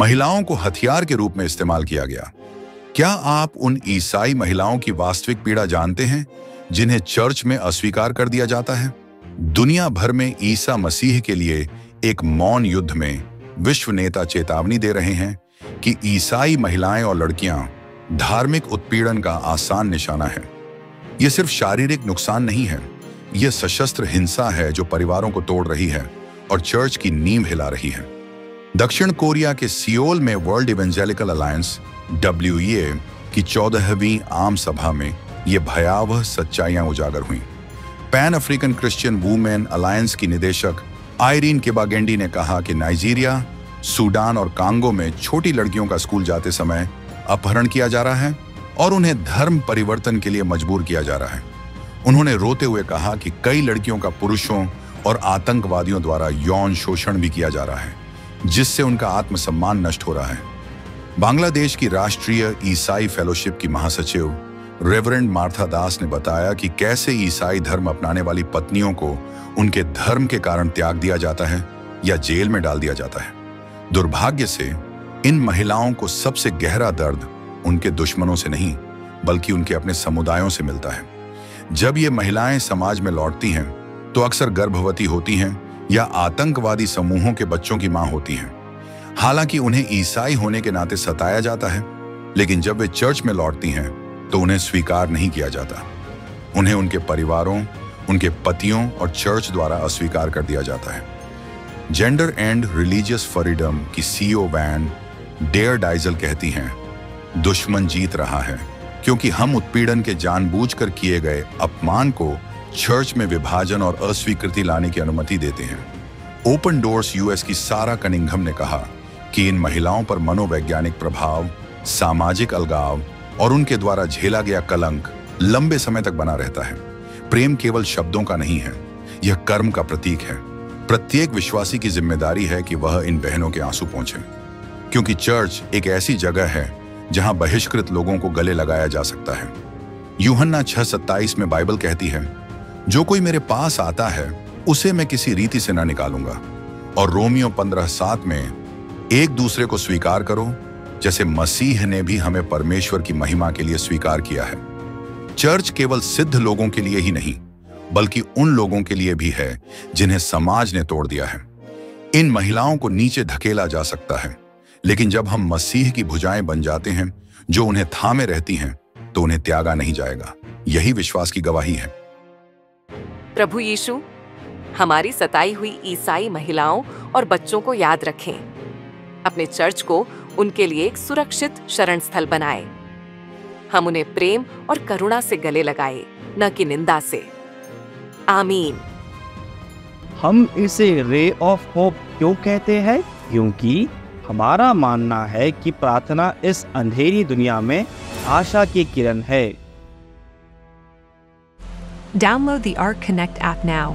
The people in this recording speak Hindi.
महिलाओं को हथियार के रूप में इस्तेमाल किया गया। क्या आप उन ईसाई महिलाओं की वास्तविक पीड़ा जानते हैं जिन्हें चर्च में अस्वीकार कर दिया जाता है? दुनिया भर में ईसा मसीह के लिए एक मौन युद्ध में विश्व नेता चेतावनी दे रहे हैं कि ईसाई महिलाएं और लड़कियां धार्मिक उत्पीड़न का आसान निशाना है। यह सिर्फ शारीरिक नुकसान नहीं है, यह सशस्त्र हिंसा है जो परिवारों को तोड़ रही है और चर्च की नींव हिला रही है। दक्षिण कोरिया के सियोल में वर्ल्ड इवेंजेलिकल अलायंस WEA की 14वीं आम सभा में ये भयावह सच्चाइयां उजागर हुईं। Pan African Christian women alliance की निदेशक आयरीन किबागेंडी ने कहा कि नाइजीरिया, सूडान और कांगो में छोटी लड़कियों का स्कूल जाते समय अपहरण किया जा रहा है और उन्हें धर्म परिवर्तन के लिए मजबूर किया जा रहा है। उन्होंने रोते हुए कहा कि कई लड़कियों का पुरुषों और आतंकवादियों द्वारा यौन शोषण भी किया जा रहा है, जिससे उनका आत्मसम्मान नष्ट हो रहा है। बांग्लादेश की राष्ट्रीय ईसाई फेलोशिप की महासचिव रेवरेंड मार्था दास ने बताया कि कैसे ईसाई धर्म अपनाने वाली पत्नियों को उनके धर्म के कारण त्याग दिया जाता है या जेल में डाल दिया जाता है। दुर्भाग्य से इन महिलाओं को सबसे गहरा दर्द उनके दुश्मनों से नहीं बल्कि उनके अपने समुदायों से मिलता है। जब ये महिलाएं समाज में लौटती हैं तो अक्सर गर्भवती होती हैं या आतंकवादी समूहों के बच्चों की मां होती हैं। हालांकि उन्हें ईसाई होने के नाते सताया जाता है, लेकिन जब वे चर्च में लौटती हैं तो उन्हें स्वीकार नहीं किया जाता। उन्हें उनके परिवारों, उनके पतियों और चर्च द्वारा अस्वीकार कर दिया जाता है। जेंडर एंड रिलीजियस फ्रीडम की CEO वैन डेयर डाइजल कहती हैं, दुश्मन जीत रहा है क्योंकि हम उत्पीड़न के जानबूझकर किए गए अपमान को चर्च में विभाजन और अस्वीकृति लाने की अनुमति देते हैं। ओपन डोर्स US की सारा कनिंघम ने कहा कि इन महिलाओं पर मनोवैज्ञानिक प्रभाव, सामाजिक अलगाव और उनके द्वारा झेला गया कलंक लंबे समय तक बना रहता है। प्रेम केवल शब्दों का नहीं है, यह कर्म का प्रतीक है। प्रत्येक विश्वासी की जिम्मेदारी है कि वह इन बहनों के आंसू पोंछे, क्योंकि चर्च एक ऐसी जगह है जहां बहिष्कृत लोगों को गले लगाया जा सकता है। यूहन्ना 6:27 में बाइबल कहती है, जो कोई मेरे पास आता है उसे मैं किसी रीति से ना निकालूंगा। और रोमियो 15:7 में, एक दूसरे को स्वीकार करो जैसे मसीह ने भी हमें परमेश्वर की महिमा के लिए स्वीकार किया है। चर्च केवल सिद्ध लोगों के लिए ही नहीं बल्कि उन लोगों के लिए भी है जिन्हें समाज ने तोड़ दिया है। इन महिलाओं को नीचे धकेला जा सकता है, लेकिन जब हम मसीह की भुजाएं बन जाते हैं जो उन्हें थामे रहती हैं, तो उन्हें त्यागा नहीं जाएगा। यही विश्वास की गवाही है। प्रभु यीशु, हमारी सताई हुई ईसाई महिलाओं और बच्चों को याद रखें। अपने चर्च को उनके लिए एक सुरक्षित शरण स्थल बनाए। हम उन्हें प्रेम और करुणा से गले लगाए, न कि निंदा से। आमीन। हम इसे रे ऑफ होप क्यों कहते हैं? क्योंकि हमारा मानना है कि प्रार्थना इस अंधेरी दुनिया में आशा की किरण है। Download the Arc Connect app now